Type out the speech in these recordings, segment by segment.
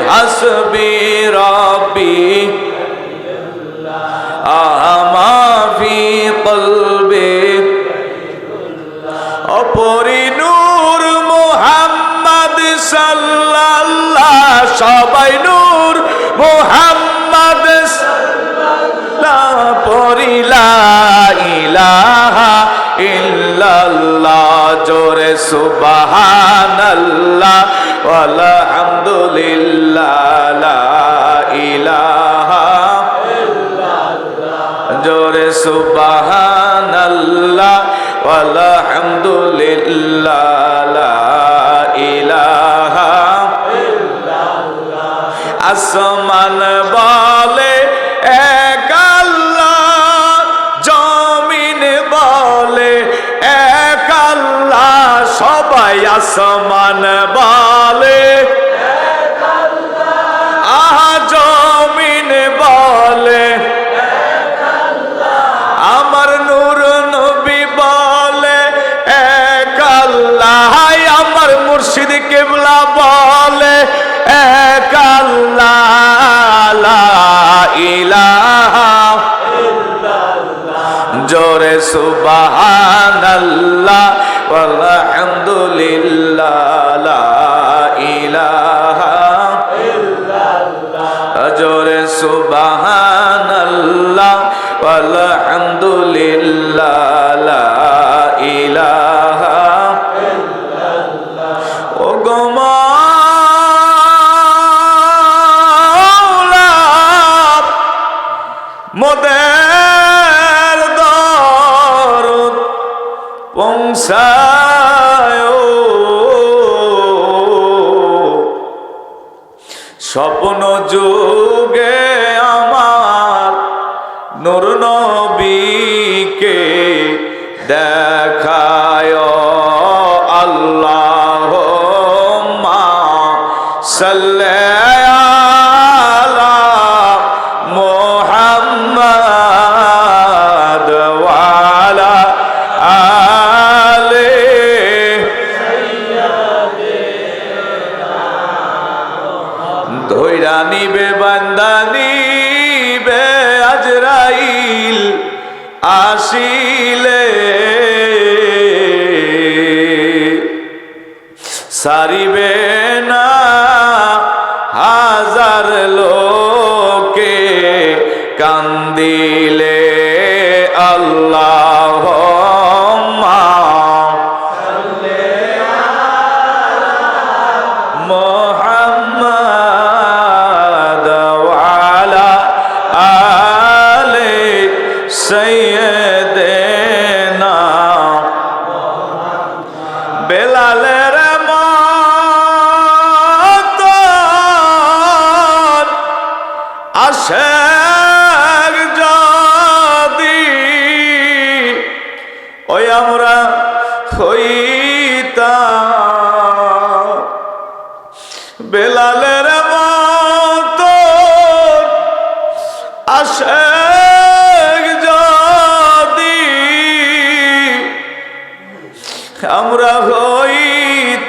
হাসবি রব্বি আমা ফি কলবি অপরি নূর মুহাম্মদ সাল্লাল্লাহ সবাই নূর মুহাম্মদ সাল্লাল্লাহ পড়ি লা ইলাহা ইল্লাল্লাহ জোরে সুবহানাল্লাহ আলহামদুলিল্লাহ লা ইলাহা ইল্লাল্লাহ জোরে সুবহানাল্লাহ আলহামদুলিল্লাহ লা ইলাহা ইল্লাল্লাহ আসমান বলে এক আল্লাহ জমিন বলে এক আল্লাহ সবাই আসমান বলে এক আল্লাহ আহা জমিন বলে এক আল্লাহ আমার নূর নবী বলে এক আল্লাহ আমার মুর্শিদ কিবলা বলে এক আল্লাহ লা ইলাহা ইল্লাল্লাহ জোরে সুবহানাল্লাহ আলহামদুলিল্লাহ লা ইলাহা ইল্লাল্লাহ জোরে সুবহানাল্লাহ আলহামদুলিল্লাহ লা ইলাহা ইল্লাল্লাহ ও গো মাওলা মোদের দরদ পৌঁছায় স্বপ্ন যুগে আমার নূর নবীকে দেখায় আল্লাহুম্মা সাল্লি আলা মুহাম্মাদ ওয়া আলা আলি ধৈরা নিবে বান্দা নিবে আজরাইল আসিলে সারিবে না হাজার লোকে কান্দিলে আল্লাহুম্মা সাল্লি আলা মুহাম্মাদ ওয়া আলা আলি সাইয়্যিদিনা বেলালের মতন আশেক যদি ওই আমরা হইতাম বেলালের মতন আশেক যদি আমরা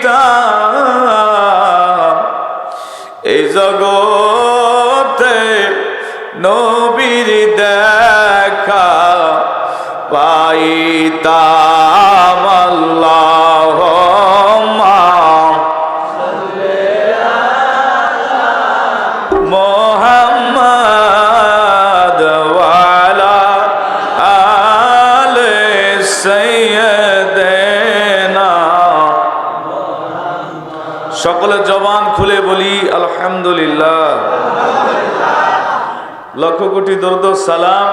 হইতাম এই জগতে নবীর দেখা পাইতাম আল্লাহুম্মা সাল্লি আলা মুহাম্মাদ ওয়া আলা আলি সাইয়্যিদিনা সকলে জবান খুলে বলি আলহামদুলিল্লাহ লক্ষ কোটি দরুদ ও সালাম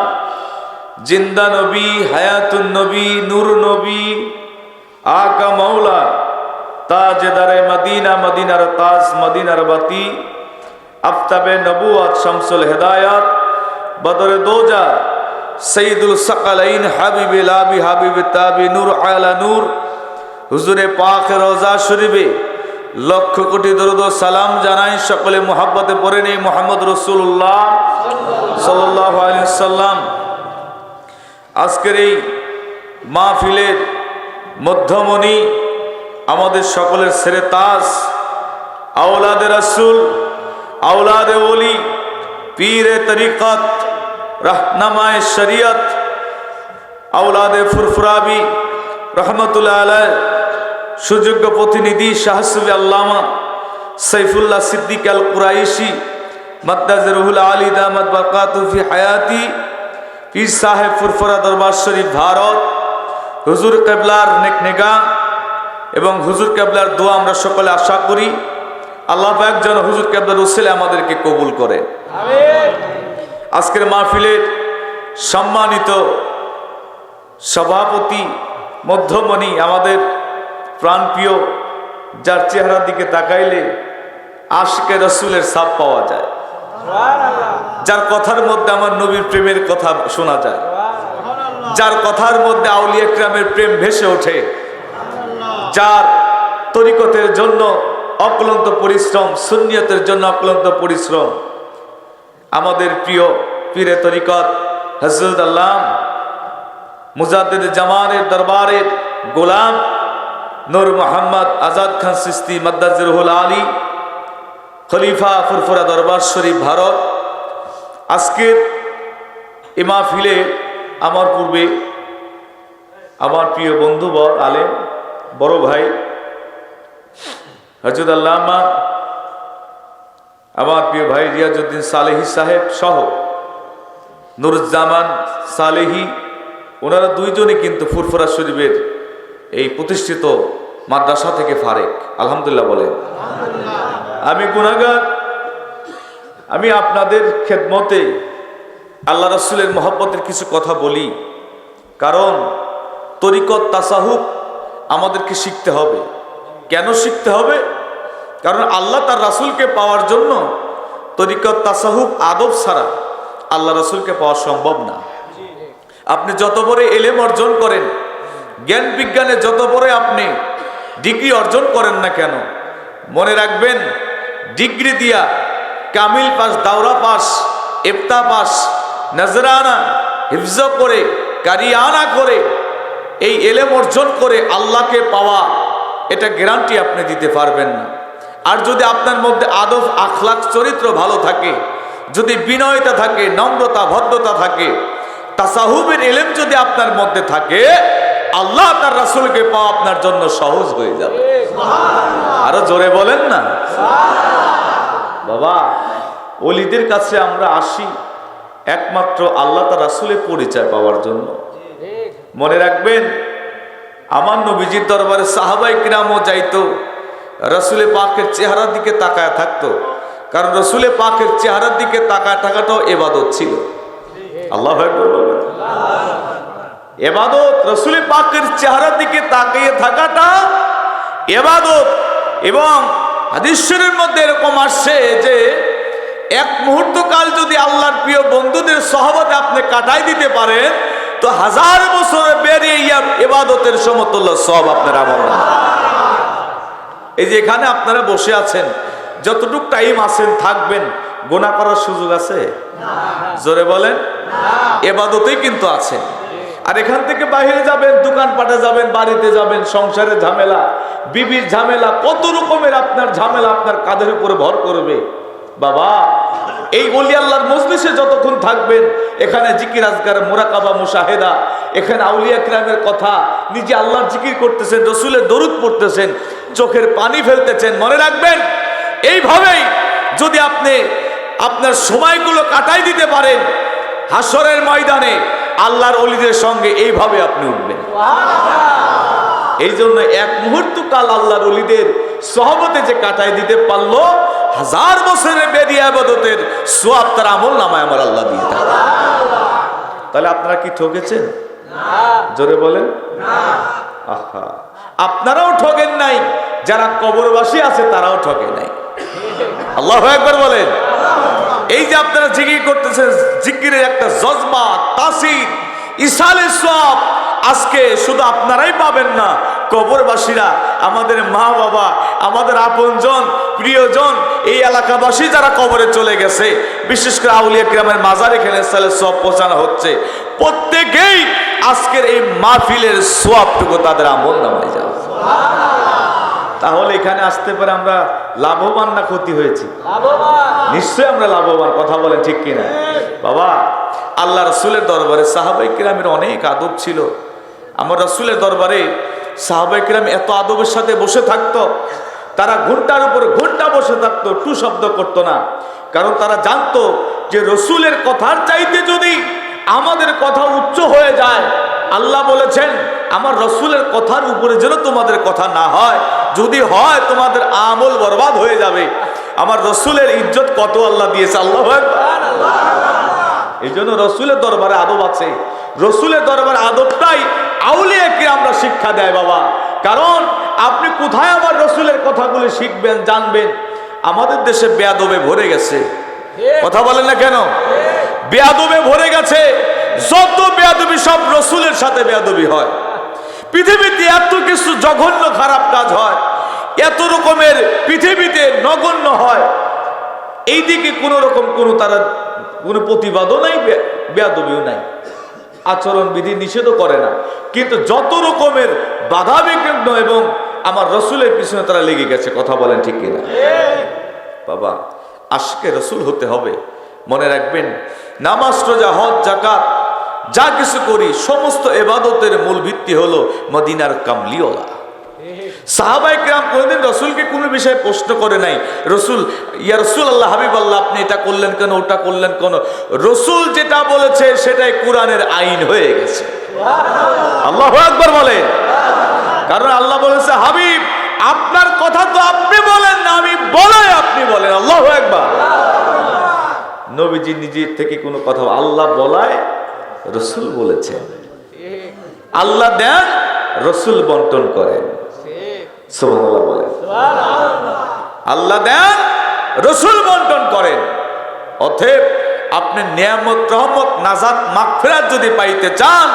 জিন্দা নবী হায়াতুন নবী নূর নবী আকা মাওলা তাজদারে মদিনা মদিনার তাজ মদিনার বাতি আফতাবে নবুয়ত শামসুল হিদায়াত বদরে দোজা সৈয়দুল সাকালাইন হাবিবুল আবি হাবিব তাবি নূর আলা নূর হুজুরে পাক রওজা শরীফে লক্ষ কোটি দরুদ ও সালাম জানাই সকলে মুহাব্বতে পড়ে নেই মুহাম্মদ রাসূলুল্লাহ সাল্লাল্লাহু আলাইহি ওয়াসাল্লাম। আজকের এই মাহফিলের মধ্যমণি আমাদের সকলের সেরে তাজ আওলাদে রাসূল औलाद ओली, पीर तरीक़त, रहनुमाए शरीयत, औलाद फुरफुराबी रहमतुल्लाह अलैह, सुयोग्य प्रतिनिधि शाहसुबी अल्लामा सैफुल्लाह सिद्दीक अल कुरैशी मद्दाज रूहुल आली दामत बरकातुहु फी हयाती, पीर साहेब फुरफुरा दरबार शरीफ भारत, हुजूर केबलार नेक निगाह এবং হুজুর কেবলার দোয়া আমরা সকলে আশা করি আল্লাহ পাক যেন হুজুর কেবলার উসিলে আমাদেরকে কবুল করে। আমিন। আজকের মাহফিলের সম্মানিত সভাপতি মধ্যমণি, আমাদের প্রাণপ্রিয়, যার চেহারার দিকে তাকাইলে আশিকে রাসূলের ছাপ পাওয়া যায়, যার কথার মধ্যে আমার নবীর প্রেমের কথা শোনা যায়, যার কথার মধ্যে আউলিয়া কিরামের প্রেম ভেসে ওঠে, যার তরিকতের জন্য অক্লান্ত পরিশ্রম, সুন্নিয়তের জন্য অক্লান্ত পরিশ্রম, আমাদের প্রিয় পীরে তরিকত হযরত আল্লাহ মুজাদ্দিদ জামানের দরবারের গোলাম নূর মোহাম্মদ আজাদ খান চিশতি মাদ্দাজ রুহুল আলী, খলিফা ফুরফুরা দরবার শরীফ ভারত। আজকের এই মাহফিলে আমার পূর্বে আমার প্রিয় বন্ধুবর আলেম বড় ভাই হযরত আল্লামা আমার প্রিয় ভাই রিয়াজউদ্দিন সালেহী সাহেব সহ নুরুজ্জামান সালেহী, ওনারা দুইজনই কিন্তু ফুরফুরা শরীফের এই প্রতিষ্ঠিত মাদ্রাসা থেকে ফারেক। আলহামদুলিল্লাহ বলেন। আমি গুনাহগার, আমি আপনাদের খেদমতে আল্লাহ রাসূলের মহব্বতের কিছু কথা বলি, কারণ তরিকত তাসাহুফ আমাদেরকে শিখতে হবে। কেন শিখতে হবে? কারণ আল্লাহ তার রাসূলকে পাওয়ার জন্য তরিকত তাসাহুফ আদব ছাড়া আল্লাহ রাসূলকে পাওয়া সম্ভব না। আপনি যত বড় এলেম অর্জন করেন, জ্ঞান বিজ্ঞানে যত বড় আপনি ডিগ্রি অর্জন করেন না কেন, মনে রাখবেন ডিগ্রি দিয়া কামিল পাস, দাওরা পাস, ইফতা পাস, নজরানা হিফজ করে, কারিয়ানা করে, এই এলেম অর্জন করে আল্লাহকে পাওয়া, এটা গ্যারান্টি আপনি দিতে পারবেন না। আর যদি আপনার মধ্যে আদব আখলাক চরিত্র ভালো থাকে, যদি বিনয়তা থাকে, নম্রতা ভদ্রতা থাকে, তাসাহুবের এলেম যদি আপনার মধ্যে থাকে, আল্লাহ তার রাসূলকে পাওয়া আপনার জন্য সহজ হয়ে যাবে। আরো জোরে বলেন না বাবা। ওলিদের কাছে আমরা আসি একমাত্র আল্লাহ তার রাসূলের পরিচয় পাওয়ার জন্য। মনে রাখবেন, আমার নবীজির দরবারে সাহাবায়ে কিরামও যাইতো, রাসূলে পাকের চেহারার দিকে তাকায় থাকতো, কারণ রাসূলে পাকের চেহারার দিকে তাকায় থাকাটাও ইবাদত ছিল। আল্লাহু আকবার বলবেন। ইবাদত, রাসূলে পাকের চেহারার দিকে তাকিয়ে থাকাটা ইবাদত। এবং হাদিস শরীফের মধ্যে এরকম আসছে যে এক মুহূর্ত কাল যদি আল্লাহর প্রিয় বন্ধুদের সহবতে আপনি কাটাই দিতে পারেন, তো 1000 বছরে বেরিয়ে ইবাদতের সমতুল্য সব আপনার আমল। এই যে এখানে আপনারা বসে আছেন, যতটুকু টাইম আছেন থাকবেন, গুনাহ করার সুযোগ আছে? জোরে বলেন। ইবাদতেই কিন্তু আছেন। আর এখান থেকে বাইরে যাবেন, দোকানপাটে যাবেন, বাড়িতে যাবেন, সংসারের ঝামেলা, বিবির ঝামেলা, কত রকমের আপনার ঝামেলা আপনার কাঁধের উপরে ভর করবে। বাবা, এই ওলি আল্লাহর মজলিসে যতক্ষণ থাকবেন, এখানে জিকির আজকার, মুরাকাবা, মুশাহেদা, এখানে আউলিয়া কিরামের কথা, নিজে আল্লাহর জিকির করতেছেন, রাসূলের দরুদ পড়তেছেন, চোখের পানি ফেলতেছেন। মনে রাখবেন, এইভাবেই যদি আপনি আপনার সময়গুলো কাটাই দিতে পারেন, হাসরের ময়দানে আল্লাহর ওলিদের সঙ্গে এইভাবে আপনি উঠবেন। এই জন্য এক মুহূর্ত কাল আল্লাহর ওলিদের সহবতে যে কাটাই দিতে পারলো, 1000 বছরের বেরিয়ে ইবাদতের সওয়াব তার আমল নামায় আমার আল্লাহ দিয়ে দেন। তাহলে আপনারা কি ঠকেছেন? জোরে বলেন না। আহা, আপনারাও ঠকেন নাই, যারা কবরবাসী আছে তারাও ঠকে নাই। আল্লাহু আকবার বলেন। এই যে আপনারা জিকির করতেছেন, জিকিরের একটা জজবা, তাসির, ইসালে সওয়াব আজকে শুধু আপনারাই পাবেন না, কবরবাসীরা, আমাদের মা বাবা, আমাদের আপনজন, প্রিয়জন, এই এলাকাবাসী যারা কবরে চলে গেছে, বিশেষ করে আউলিয়া কিরামের মাজারে এখানে ইসালে সওয়াব পৌঁছানো হচ্ছে, প্রত্যেকেই আজকের এই মাহফিলের সওয়াবটুকু তাদের আমল নামায় যাবে। তাহলে এখানে আসতে পারে আমরা লাভবান না ক্ষতি হয়েছি? নিশ্চয়ই আমরা লাভবান। কথা বলেন ঠিক কিনা? বাবা, আল্লাহ রসুলের দরবারে সাহাবায়ে কিরামের অনেক আদব ছিল। আমার রসুলের দরবারে সাহাবায়ে কিরাম এত আদবের সাথে বসে থাকতো, তারা ঘন্টার উপরে ঘন্টা বসে থাকতো, টু শব্দ করতো না। কারণ তারা জানতো যে রসুলের কথার চাইতে যদি আমাদের কথা উচ্চ হয়ে যায়, আল্লাহ বলেছেন আমার রসুলের কথার উপরে যেন তোমাদের কথা না হয়, যদি হয় তোমাদের আমল বরবাদ হয়ে যাবে। আমার রসুলের ইজ্জত কত আল্লাহ দিয়েছে, আল্লাহু আকবার। এই জন্য রসুলের দরবারে আদব আছে। রসুলের দরবারে আদবটাই আউলিয়া কিরামরা শিক্ষা দেয় বাবা। কারণ আপনি কোথায় আমার রসুলের কথাগুলি শিখবেন, জানবেন? আমাদের দেশে বেয়াদবে ভরে গেছে। কথা বলেন না কেন? বেয়াদবে ভরে গেছে। যত বেয়াদবি সব রসুলের সাথে বেয়াদবি হয়। পৃথিবীতে এত কিছু জঘন্য খারাপ কাজ হয়, এত রকমের পৃথিবীতে নগণ্য হয়, এইদিকে কোন রকম তারা কোনো প্রতিবাদও নাই, বেয়াদবিও নাই, আচরণ বিধি নিষেধও করে না। কিন্তু যত রকমের বাধা বিঘ্ন এবং আমার রসুলের পিছনে তারা লেগে গেছে। কথা বলেন ঠিক কিনা? বাবা, আশিকে রসুল হতে হবে। মনে রাখবেন, নামাজ, রোজা, হজ, যাকাত যা কিছু করি সমস্ত ইবাদতের মূল ভিত্তি হলো মদিনার কামলিওয়ালা। সাহাবায়ে কেরাম কোনদিন রসুলকে কোনো বিষয়ে প্রশ্ন করে নাই, রসুল ইয়া রাসূলুল্লাহ, হাবিব আল্লাহ, আপনি এটা করলেন কেন, ওটা করলেন কেন? রসুল যেটা বলেছে সেটাই কোরআনের আইন হয়ে গেছে। আল্লাহু আকবার বলেন। কারণ আল্লাহ বলেছে, হাবিব আপনার কথা তো আপনি বলেন না, আমি বলাই আপনি বলেন। আল্লাহু আকবার। নবীজি নিজের থেকে কোনো কথা, আল্লাহ বলায় রসুল বলেছেন। আল্লাহ দেন, রসুল বন্টন করেন। সুবহানাল্লাহ বলেন। আল্লাহ দেন, রসুল বন্টন করেন। অতএব আপনি নিয়ামত, রহমত, নাজাত, মাগফিরাত যদি পাইতে চান,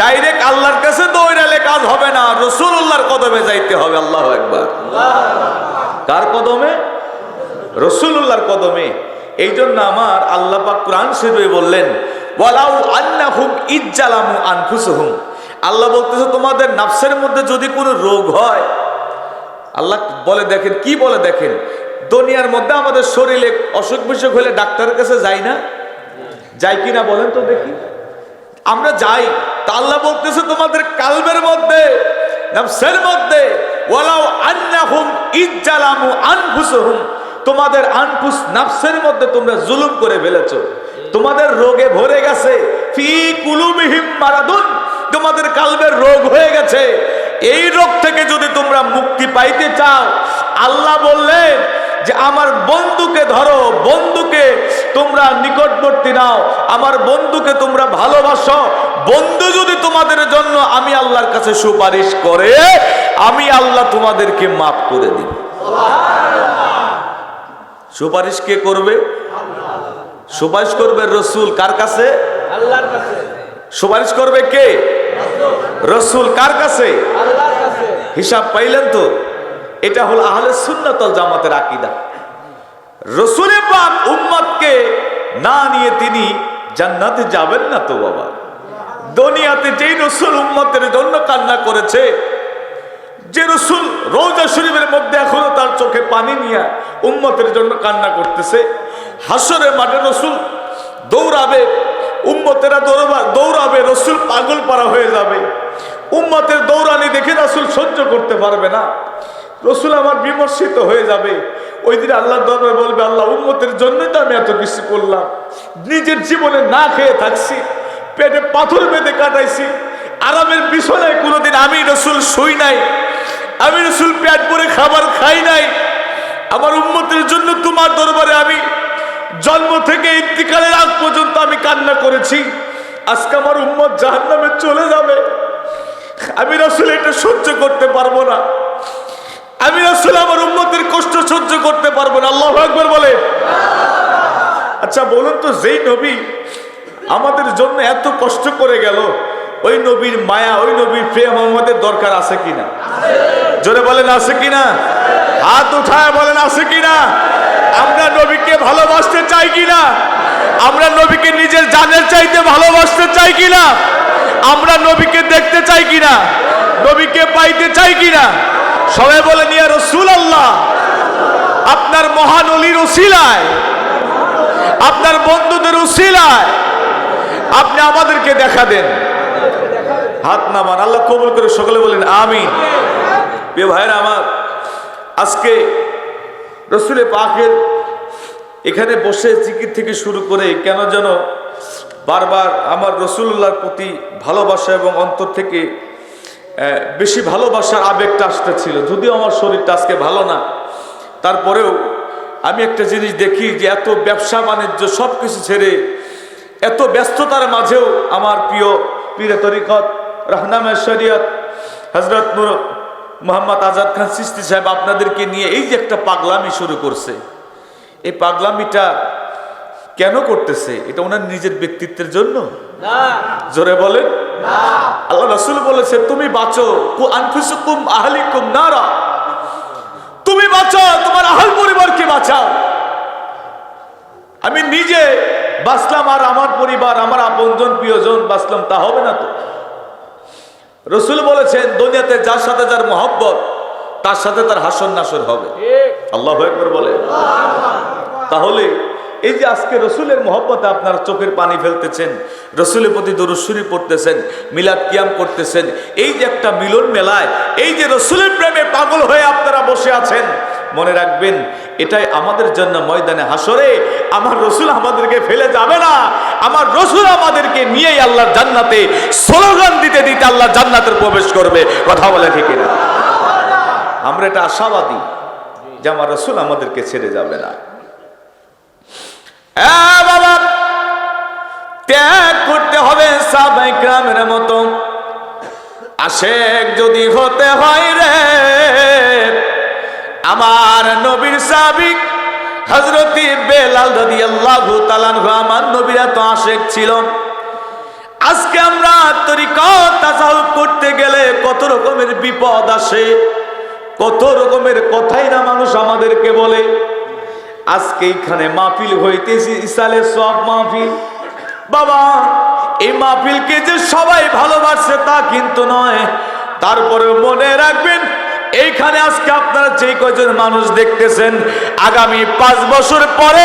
ডাইরেক্ট আল্লাহর কাছে দৌড়ালে কাজ হবে না, রাসূলুল্লাহর কদমে যাইতে হবে। আল্লাহু আকবার। কার কদমে? রাসূলুল্লাহর কদমে। এই জন্য আমার আল্লাহ পাক কোরআন শরীফে বললেন, ওয়ালাউ আন্নাহুম ইজ্জালামু আনফুসুহুম। আল্লাহ বলতেছে তোমাদের নাফসের মধ্যে যদি কোনো রোগ হয়, আল্লাহ বলে দেখেন, কি বলে দেখেন, দুনিয়ার মধ্যে আমাদের শরীরে অসুখ বিসুখ হলে ডাক্তারের কাছে যাই না? যাই কিনা বলেন তো দেখি? আমরা যাই। তা আল্লাহ বলতেছে তোমাদের কালবের মধ্যে, নাফসের মধ্যে, ওয়ালাউ আন্নাহুম ইজ্জালামু আনফুসুহুম, তোমাদের আনফুস নাফসের মধ্যে তোমরা জুলুম করে ফেলেছো, তোমাদের রোগে ভরে গেছে। ফি কুলুবিহিম মারাদুন, তোমাদের কালবের রোগ হয়ে গেছে। এই রোগ থেকে যদি তোমরা মুক্তি পাইতে চাও, আল্লাহ বললেন যে আমার বন্ধুকে ধরো, বন্ধুকে তোমরা নিকটবর্তী নাও, আমার বন্ধুকে তোমরা ভালোবাসো। বন্ধু যদি তোমাদের জন্য আমি আল্লাহর কাছে সুপারিশ করে, আমি আল্লাহ তোমাদেরকে মাফ করে দিব। সুপারিশ কে করবে? সুপারিশ করবে রসুল। কার কাছে? আল্লাহর কাছে। সুপারিশ করবে কে? রসুল। কার কাছে? আল্লাহর কাছে। হিসাব পাইলেন তো? এটা হলো আহলে সুন্নাত ওয়াল জামাতের আকীদা। রসুলের পাক উম্মতকে না নিয়ে তিনি জান্নাতে যাবেন না তো বাবা। দুনিয়াতে যেই রসুল উম্মতের জন্য কান্না করেছে, যে রসুল রওজা শরীফের মধ্যে এখনো তার চোখে পানি নিয়ে উম্মতের জন্য কান্না করতেছে, হাসরের মাঠে রসুল দৌড়াবে, উম্মতেরা দৌড়াবে, রসুল পাগল পারা হয়ে যাবে। উম্মতের দৌড়ানি দেখে রসুল সহ্য করতে পারবে না, রসুল আমার বিমর্ষিত হয়ে যাবে। ওই দিন আল্লাহ দরবারে বলবে, আল্লাহ উম্মতের জন্যই তো আমি এত কিছু করলাম, নিজের জীবনে না খেয়ে থাকছি, পেটে পাথর বেঁধে কাটাইছি, আরামের বিছানায় কোনোদিন আমি রসুল শুই নাই, আমি রসুল পেট ভরে খাবার খাই নাই। আমার উম্মতের জন্য তোমার দরবারে আমি জন্ম থেকে ইন্তিকালের আগ পর্যন্ত আমি কান্না করেছি। আজকে আমার উম্মত জাহান্নামে চলে যাবে, আমি রাসূল এটা সহ্য করতে পারবো না, আমি রাসূল আমার উম্মতের কষ্ট সহ্য করতে পারবো না। আল্লাহু আকবার বলে। আচ্ছা বলুন তো, যেই নবী আমাদের জন্য এত কষ্ট করে গেল, ওই নবীর মায়া, ওই নবীর প্রেম আমাদের দরকার আছে কিনা? জোরে বলেন আছে কিনা? হাত উঠায় বলেন আছে কিনা? আমরা নবীকে ভালোবাসতে চাই কিনা? আমরা নবীকে নিজের জানের চাইতে ভালোবাসতে চাই কিনা? আমরা নবীকে দেখতে চাই কিনা? নবীকে পাইতে চাই কিনা? সবাই বলেন ইয়া রাসূলুল্লাহ, আপনার মহান ওলির উসিলায়, আপনার বন্ধুদের উসিলায় আপনি আমাদেরকে দেখা দেন। হাত নামান, আল্লাহ কবুল করে। সকলে বলেন আমিন। প্রিয় ভাইরা আমার, আজকে রসুল পাকের এখানে বসে জিকির থেকে শুরু করে কেন যেন বারবার আমার রসুল্লাহর প্রতি ভালোবাসা এবং অন্তর থেকে বেশি ভালোবাসার আবেগটা আসতেছিল। যদিও আমার শরীরটা আজকে ভালো না, তারপরেও আমি একটা জিনিস দেখি যে এত ব্যবসা বাণিজ্য সব কিছু ছেড়ে এত ব্যস্ততার মাঝেও আমার প্রিয় পীরে তরিকত রাহনামে শরিয়ত হযরত নূর মোহাম্মদ আজাদ খান চিশতি সাহেব আপনাদেরকে নিয়ে এই যে একটা পাগলামি শুরু করছে, এই পাগলামিটা কেন করতেছে? এটা ওনার নিজের ব্যক্তিত্বের জন্য না, জোরে বলেন না। আল্লাহ রাসূল বলেছে তুমি বাঁচো, কু আনফুসুকুম আহলিকুম নারা, তুমি বাঁচাও তোমার আহল পরিবারকে বাঁচাও। আমি নিজে বাঁচলাম আর আমার পরিবার আমার আপনজন প্রিয়জন বাঁচলাম, তা হবে না তো। রসুল বলেছেন দুনিয়াতে যার সাথে যার মহব্বত তার সাথে তার হাসর নাসর হবে। আল্লাহু আকবার বলে। তাহলে এই যে আজকে রসুলের মহব্বতে আপনারা চোখের পানি ফেলতেছেন, রসুলের প্রতি দরুদ শরীফ পড়তেছেন, মিলাদ কিয়াম করতেছেন, এই যে একটা মিলন মেলায় এই যে রসুলের প্রেমে পাগল হয়ে আপনারা বসে আছেন, মনে রাখবেন এটাই আমাদের জন্য ময়দানে হাসরে আমার রসুল আমাদেরকে ফেলে যাবে না, আমার রসুল আমাদেরকে নিয়েই আল্লাহর জান্নাতে স্লোগান দিতে দিতে আল্লাহর জান্নাতে প্রবেশ করবে। কথা বলে ঠিক না? আমরা এটা আশাবাদী যে আমার রসুল আমাদেরকে ছেড়ে যাবে না। বাবা, ত্যাগ করতে হবে সাহাবায়ে কেরামের মতো, আশেক যদি হতে হয় রে আমার নবীর সাহাবী হযরত বেলাল রাদিয়াল্লাহু তাআলা আনহু, আমার নবীর এত আশেক ছিল। আজকে আমরা তরিকত তাসাউফ করতে গেলে কত রকমের বিপদ আসে, কত রকমের কথাই না মানুষ আমাদেরকে বলে। আজকে এখানে মাহফিল হইতেছি ইসালে সব মাহফিল, বাবা এই মাহফিলকে যে সবাই ভালোবাসে তা কিন্তু নয়। তারপরে মনে রাখবেন এইখানে আজকে আপনারা যে কয়জন মানুষ দেখতেছেন, আগামী 5 বছর পরে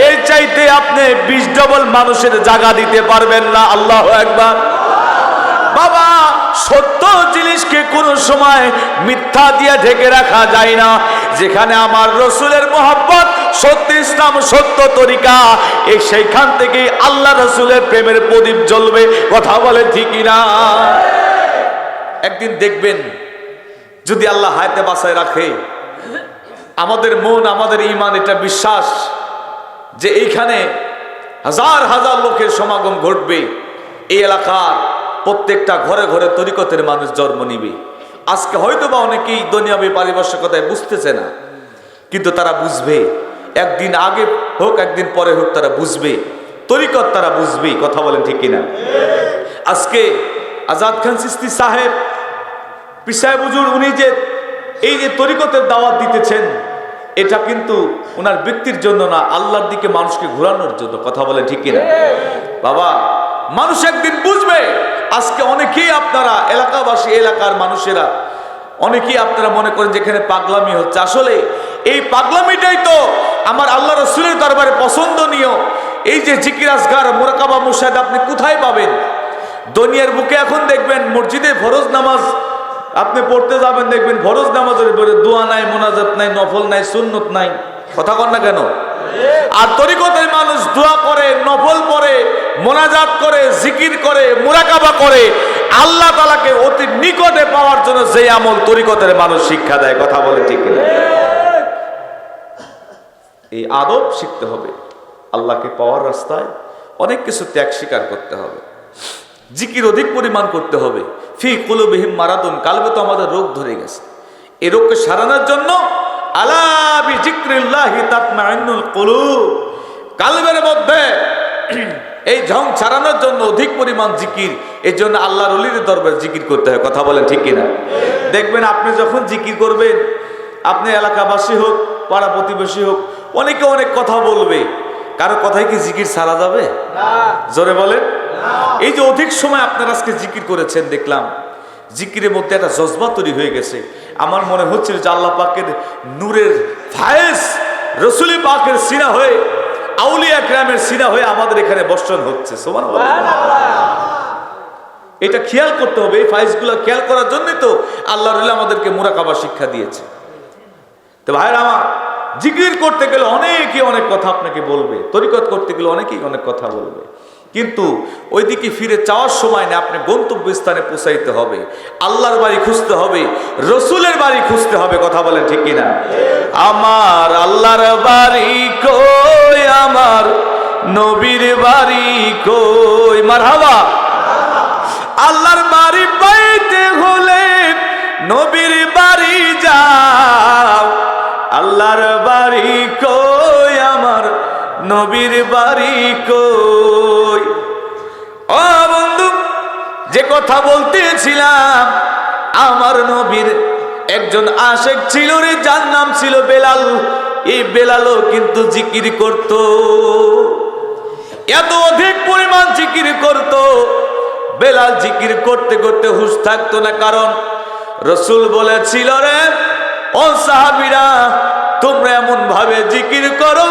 এর চাইতে আপনি 20 ডবল মানুষের জায়গা দিতে পারবেন না। আল্লাহু আকবার। বাবা সত্য জিনিসকে কোনো সময় মিথ্যা দিয়ে ঢেকে রাখা যায় না। যেখানে আমার রসুলের মহব্বত, সত্য ইসলাম, সত্য তরিকা, এই সেইখান থেকে আল্লাহ রসুলের প্রেমের প্রদীপ জ্বলবে। কথা বলে ঠিকই না? একদিন দেখবেন যদি আল্লাহ হায়াতে বাঁচায় রাখে, আমাদের মন আমাদের ঈমান এটা বিশ্বাস যে এইখানে হাজার হাজার লোকের সমাগম ঘটবে, এই এলাকার প্রত্যেকটা ঘরে ঘরে তরিকতের মানুষ জন্ম নিবে। আজকে হয়তো বা অনেকেই দুনিয়াবী পারিপার্শ্বিকতায় বুঝতেছে না, কিন্তু তারা বুঝবে, একদিন আগে হোক একদিন পরে হোক তারা বুঝবে, তরিকত তারা বুঝবে। কথা বলেন ঠিক কিনা? আজকে আজাদ খান চিশতি সাহেব পীর সাহেব হুজুর উনি যে এই যে তরিকতের দাওয়াত দিতেছেন, এটা কিন্তু ওনার ব্যক্তির জন্য না, আল্লাহর দিকে মানুষকে ঘোরানোর জন্য। কথা বলেন ঠিক কিনা? বাবা মানুষ একদিন বুঝবে। আজকে অনেকেই আপনারা এলাকাবাসী, এলাকার মানুষেরা অনেকেই আপনারা মনে করেন যেখানে পাগলামি হচ্ছে, আসলে এই পাগলামিটাই তো আমার আল্লাহ রসুলের দরবারে পছন্দনীয়। এই যে জিকির আজগার মুরাকাবা মুশাহিদ আপনি কোথায় পাবেন? দুনিয়ার বুকে এখন দেখবেন মসজিদে ফরজ নামাজ আপনি পড়তে যাবেন, দেখবেন ফরজ নামাজের পরে দোয়া নাই, মোনাজাত নাই, নফল নাই, সুন্নত নাই। কথা কন না কেন? আর তরিকতের মানুষ দোয়া করে, নফল পড়ে, মোনাজাত করে, জিকির করে, মুরাকাবা করে, আল্লাহ তাআলাকে অতি নিকটে পাওয়ার জন্য যে আমল তরিকতের মানুষ শিক্ষা দেয়। কথা বলে ঠিক না? এই আদব শিখতে হবে। আল্লাহকে পাওয়ার রাস্তায় অনেক কিছু ত্যাগ স্বীকার করতে হবে, জিকির অধিক পরিমাণ করতে হবে। ফি কুলুবিহিম মারাদুন, কালবে তো আমাদের রোগ ধরে গেছে, এই রোগকে সারানোর জন্য আলা বিজিক্রিল্লাহি তাতমাইন্নুল কুলুব, কালবের মধ্যে এই ঝং ছাড়ানোর জন্য অধিক পরিমাণ জিকির, এই জন্য আল্লাহর ওলিদের দরবারে জিকির করতে হয়। কথা বলেন ঠিক কিনা? দেখবেন আপনি যখন জিকির করবেন, আপনি এলাকাবাসী হোক, পাড়া প্রতিবেশী হোক, অনেকে অনেক কথা বলবে, কারো কথাই কি জিকির ছাড়া যাবে? জোরে বলেন। এই যে অধিক সময় আপনারা আজকে জিকির করেছেন দেখলাম, জিকিরের মধ্যে একটা জজবা তৈরি হয়ে গেছে। আমার মনে হচ্ছিল যে আল্লাহ পাকের নূরের ফায়েজ রসুল পাকের সিনা হয়ে, আউলিয়া কেরামের সিনা হয়ে আমাদের এখানে বর্ষণ হচ্ছে। সুবহানাল্লাহ। এটা খেয়াল করতে হবে। এই ফায়েজগুলো খেয়াল করার জন্যই তো আল্লাহ রাসূল আমাদেরকে মুরাকাবা শিক্ষা দিয়েছে। তো ভাইরা আমার, জিকির করতে গেলে অনেকেই অনেক কথা আপনাকে বলবে, তরিকত করতে গেলে অনেকেই অনেক কথা বলবে, কিন্তু ওইদিকে ফিরে চাওয়ার সময় না, আপনি গন্তব্যস্থানে পৌঁছাইতে হবে, আল্লাহর বাড়ি খুঁজতে হবে, রসুলের বাড়ি খুঁজতে হবে। কথা বলেন ঠিক কিনা? আমার আল্লাহর বাড়ি কই, আমার নবীর বাড়ি কই? মারহাবা। আল্লাহর বাড়ি পাইতে হলে নবীর বাড়ি যাও, আল্লাহর বাড়ি কই, আমার নবীর বাড়ি কই? ও বন্ধু, যে কথা বলতেছিলাম, আমার নবীর একজন আশেক ছিল রে, যার নাম ছিল বেলাল। এই বেলালও কিন্তু জিকির করত, এত অধিক পরিমাণ জিকির করত। বেলাল জিকির করতে করতে হুঁশ থাকতো না, কারণ রসুল বলেছিল, রে ও সাহাবীরা, তোমরা এমন ভাবে জিকির করো